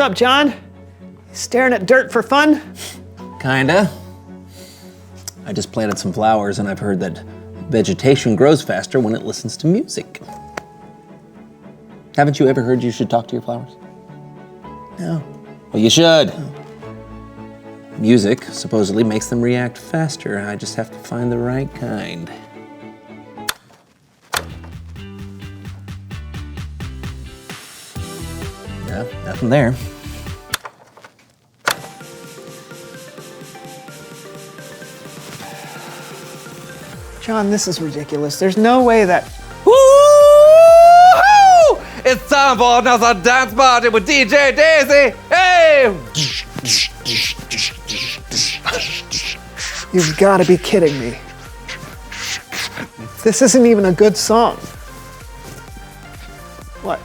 up, John? You staring at dirt for fun? Kinda. I just planted some flowers and I've heard that vegetation grows faster when it listens to music. Haven't you ever heard you should talk to your flowers? No. Well, you should. Music supposedly makes them react faster. I just have to find the right kind. No, nothing there. John, this is ridiculous. There's no way that... Woo-hoo! It's time for another dance party with DJ Daisy. Hey! You've got to be kidding me. This isn't even a good song. What?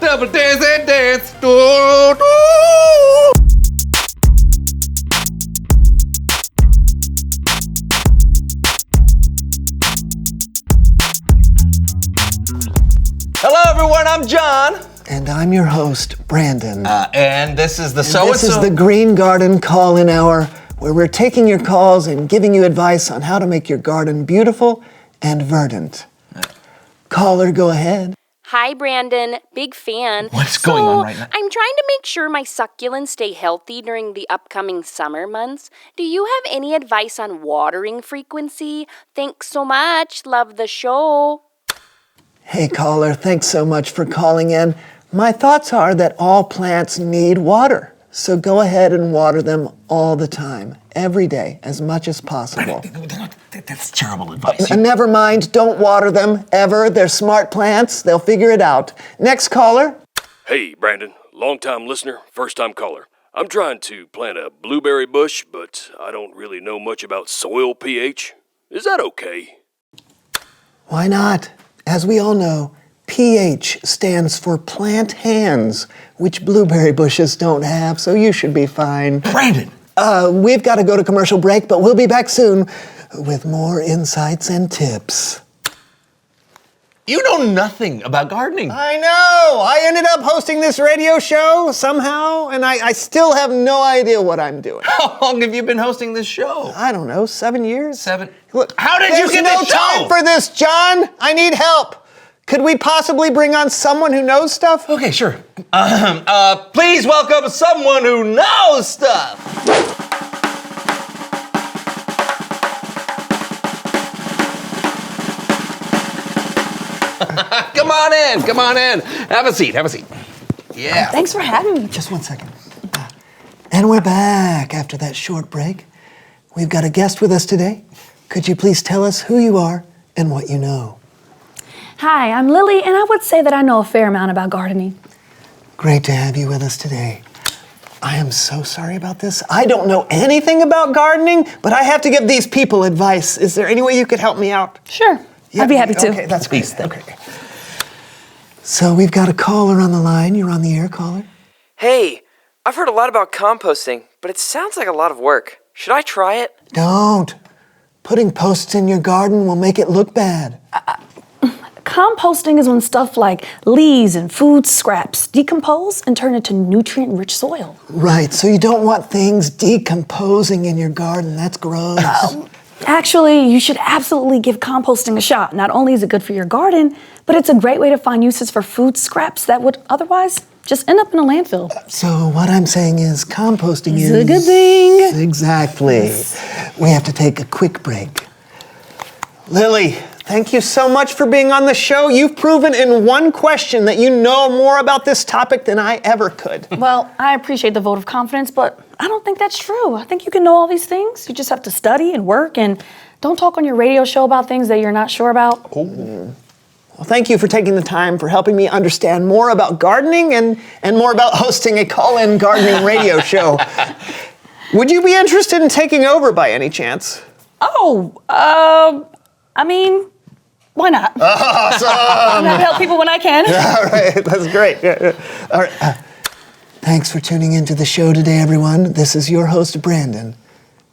Double Daisy dance. Do, do. Hello, everyone. I'm John. And I'm your host, Brandon. And this is the This is the Green Garden Call-In Hour, where we're taking your calls and giving you advice on how to make your garden beautiful and verdant. Caller, go ahead. Hi, Brandon. Big fan. What's going on right now? I'm trying to make sure my succulents stay healthy during the upcoming summer months. Do you have any advice on watering frequency? Thanks so much. Love the show. Hey, caller, thanks so much for calling in. My thoughts are that all plants need water, so go ahead and water them all the time, every day, as much as possible. That's terrible advice. And never mind, don't water them, ever. They're smart plants. They'll figure it out. Next caller. Hey, Brandon, long-time listener, first-time caller. I'm trying to plant a blueberry bush, but I don't really know much about soil pH. Is that okay? Why not? As we all know, pH stands for plant hands, which blueberry bushes don't have, so you should be fine. Brandon! We've got to go to commercial break, but we'll be back soon with more insights and tips. You know nothing about gardening. I know! I ended up hosting this radio show somehow, and I still have no idea what I'm doing. How long have you been hosting this show? I don't know, 7 years? 7. Look, How did you there's get no this show? time for this, John! I need help! Could we possibly bring on someone who knows stuff? Okay, sure. Please welcome someone who knows stuff. Come on in. Have a seat. Yeah. Thanks for having me. Just 1 second. And we're back after that short break. We've got a guest with us today. Could you please tell us who you are and what you know? Hi, I'm Lily, and I would say that I know a fair amount about gardening. Great to have you with us today. I am so sorry about this. I don't know anything about gardening, but I have to give these people advice. Is there any way you could help me out? Sure, I'd be happy to. Okay, that's great. Okay. So we've got a caller on the line. You're on the air, caller. Hey, I've heard a lot about composting, but it sounds like a lot of work. Should I try it? Don't. Putting posts in your garden will make it look bad. Composting is when stuff like leaves and food scraps decompose and turn into nutrient-rich soil. Right, so you don't want things decomposing in your garden. That's gross. Actually, you should absolutely give composting a shot. Not only is it good for your garden, but it's a great way to find uses for food scraps that would otherwise just end up in a landfill. So what I'm saying is composting is... a good thing. Exactly. Yes. We have to take a quick break. Lily, thank you so much for being on the show. You've proven in one question that you know more about this topic than I ever could. Well, I appreciate the vote of confidence, but I don't think that's true. I think you can know all these things. You just have to study and work, and don't talk on your radio show about things that you're not sure about. Well, thank you for taking the time for helping me understand more about gardening and more about hosting a call-in gardening radio show. Would you be interested in taking over by any chance? I mean, why not? Awesome! I'm happy to help people when I can. All right, that's great. All right. Thanks for tuning into the show today, everyone. This is your host, Brandon,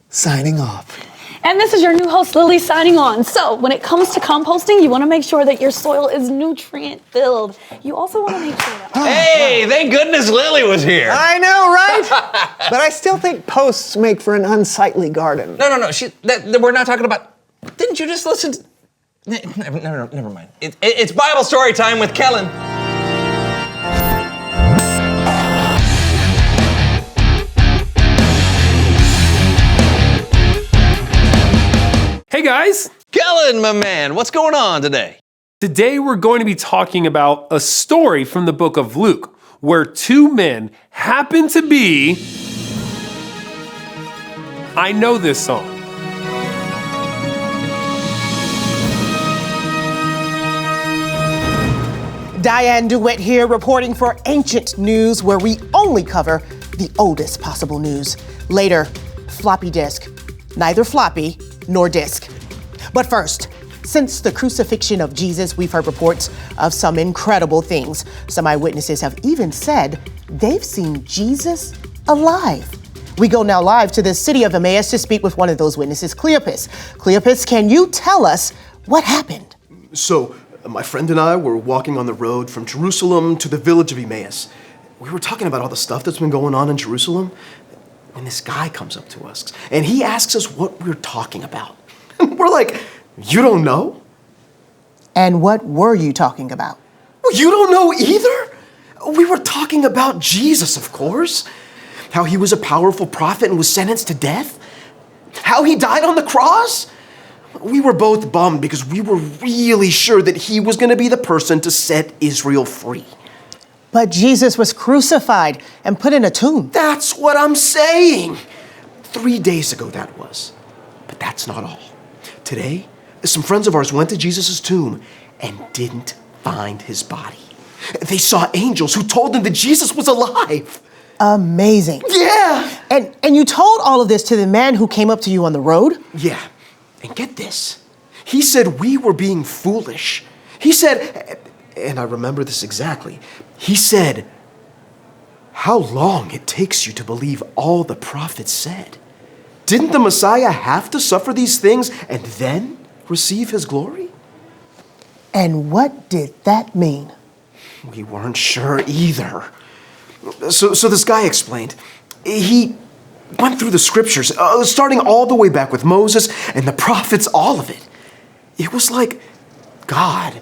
signing off. And this is your new host, Lily, signing on. So when it comes to composting, you want to make sure that your soil is nutrient-filled. You also want to make sure that... Hey, thank goodness Lily was here. I know, right? But I still think posts make for an unsightly garden. No. We're not talking about... Didn't you just listen to... Never mind. It's Bible story time with Kellen. Hey guys! Kellen, my man, what's going on today? Today we're going to be talking about a story from the book of Luke, where two men happen to be... I know this song. Diane DeWitt here, reporting for Ancient News, where we only cover the oldest possible news. Later, floppy disk. Neither floppy nor disk. But first, since the crucifixion of Jesus, we've heard reports of some incredible things. Some eyewitnesses have even said they've seen Jesus alive. We go now live to the city of Emmaus to speak with one of those witnesses, Cleopas. Cleopas, can you tell us what happened? So, my friend and I were walking on the road from Jerusalem to the village of Emmaus. We were talking about all the stuff that's been going on in Jerusalem, and this guy comes up to us, and he asks us what we're talking about. And we're like, you don't know? And what were you talking about? Well, you don't know either? We were talking about Jesus, of course. How he was a powerful prophet and was sentenced to death. How he died on the cross. We were both bummed because we were really sure that he was going to be the person to set Israel free. But Jesus was crucified and put in a tomb. That's what I'm saying. 3 days ago that was. But that's not all. Today, some friends of ours went to Jesus' tomb and didn't find his body. They saw angels who told them that Jesus was alive. Amazing. Yeah. And you told all of this to the man who came up to you on the road? Yeah. And get this. He said we were being foolish. He said, and I remember this exactly, he said, how long it takes you to believe all the prophets said. Didn't the Messiah have to suffer these things and then receive his glory? And what did that mean? We weren't sure either. So this guy explained. He went through the scriptures, starting all the way back with Moses and the prophets, all of it. It was like God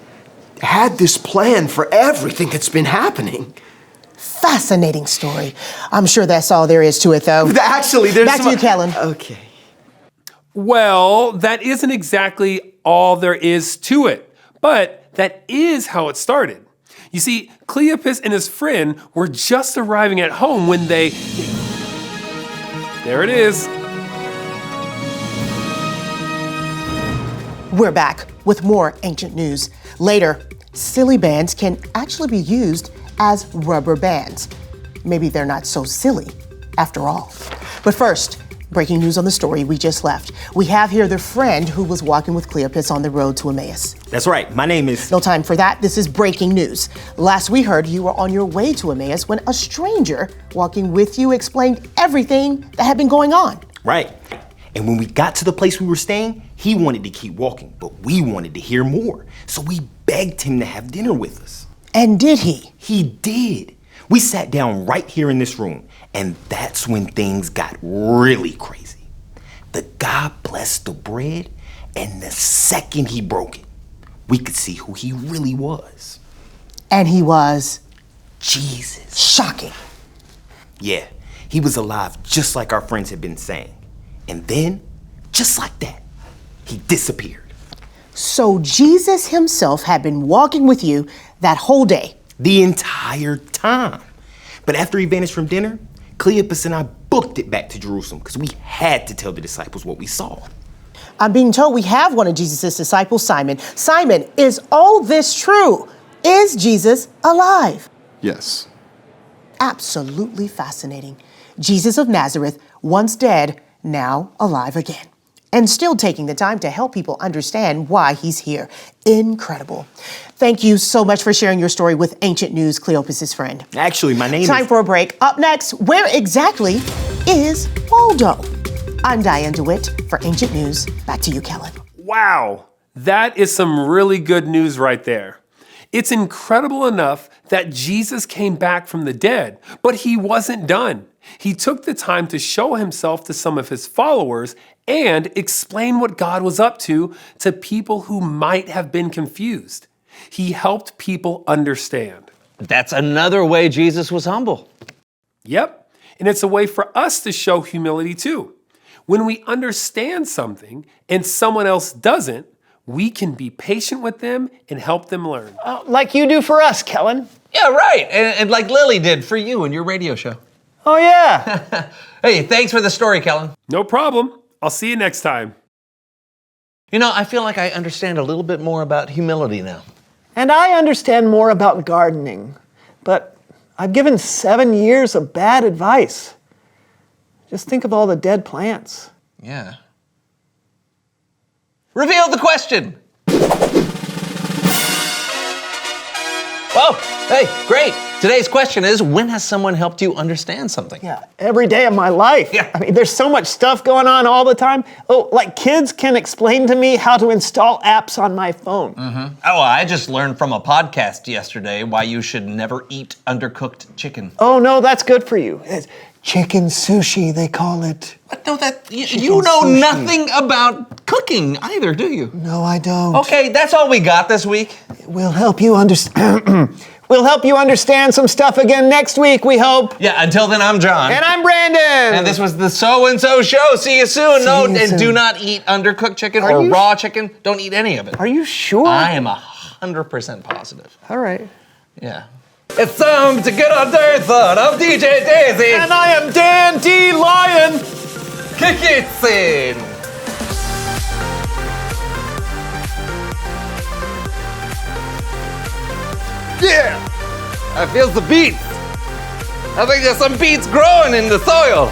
had this plan for everything that's been happening. Fascinating story. I'm sure that's all there is to it, though. Actually, there's Back to you, Kellen. Okay. Well, that isn't exactly all there is to it, but that is how it started. You see, Cleopas and his friend were just arriving at home when they... There it is. We're back with more Ancient News. Later, silly bands can actually be used as rubber bands. Maybe they're not so silly after all. But first, breaking news on the story we just left. We have here the friend who was walking with Cleopas on the road to Emmaus. That's right. My name is... No time for that. This is breaking news. Last we heard, you were on your way to Emmaus when a stranger walking with you explained everything that had been going on. Right. And when we got to the place we were staying, he wanted to keep walking, but we wanted to hear more. So we begged him to have dinner with us. And did he? He did. We sat down right here in this room, and that's when things got really crazy. The guy blessed the bread, and the second he broke it, we could see who he really was. And he was? Jesus. Shocking. Yeah, he was alive just like our friends had been saying. And then, just like that, he disappeared. So Jesus himself had been walking with you that whole day? The entire time. But after he vanished from dinner, Cleopas and I booked it back to Jerusalem because we had to tell the disciples what we saw. I'm being told we have one of Jesus' disciples, Simon. Simon, is all this true? Is Jesus alive? Yes. Absolutely fascinating. Jesus of Nazareth, once dead, now alive again. And still taking the time to help people understand why he's here. Incredible. Thank you so much for sharing your story with Ancient News, Cleopas' friend. Actually, my name is... Time for a break. Up next, where exactly is Waldo? I'm Diane DeWitt for Ancient News. Back to you, Kellen. Wow, that is some really good news right there. It's incredible enough that Jesus came back from the dead, but he wasn't done. He took the time to show himself to some of his followers and explain what God was up to people who might have been confused. He helped people understand. That's another way Jesus was humble. Yep, and it's a way for us to show humility too. When we understand something and someone else doesn't, we can be patient with them and help them learn. Like you do for us, Kellen. Yeah, right. And like Lily did for you in your radio show. Oh, yeah. Hey, thanks for the story, Kellen. No problem. I'll see you next time. You know, I feel like I understand a little bit more about humility now. And I understand more about gardening, but I've given 7 years of bad advice. Just think of all the dead plants. Yeah. Reveal the question. Whoa, hey, great. Today's question is, when has someone helped you understand something? Yeah, every day of my life. Yeah. I mean, there's so much stuff going on all the time. Oh, like kids can explain to me how to install apps on my phone. Mm-hmm. Oh, I just learned from a podcast yesterday why you should never eat undercooked chicken. Oh, no, that's good for you. It's chicken sushi, they call it. But no, you know sushi. nothing about cooking either, do you? No, I don't. Okay, that's all we got this week. We'll help you understand. We'll help you understand some stuff again next week, we hope. Yeah, until then, I'm John. And I'm Brandon. And this was the So&So Show. See you soon. See you Do soon. not eat undercooked chicken Are or you raw chicken. Don't eat any of it. Are you sure? I am 100% positive. All right. Yeah. It's time to get our day thought of DJ Daisy. And I am Dan D. Lion. KidZone. Yeah, I feel the beats. I think there's some beats growing in the soil.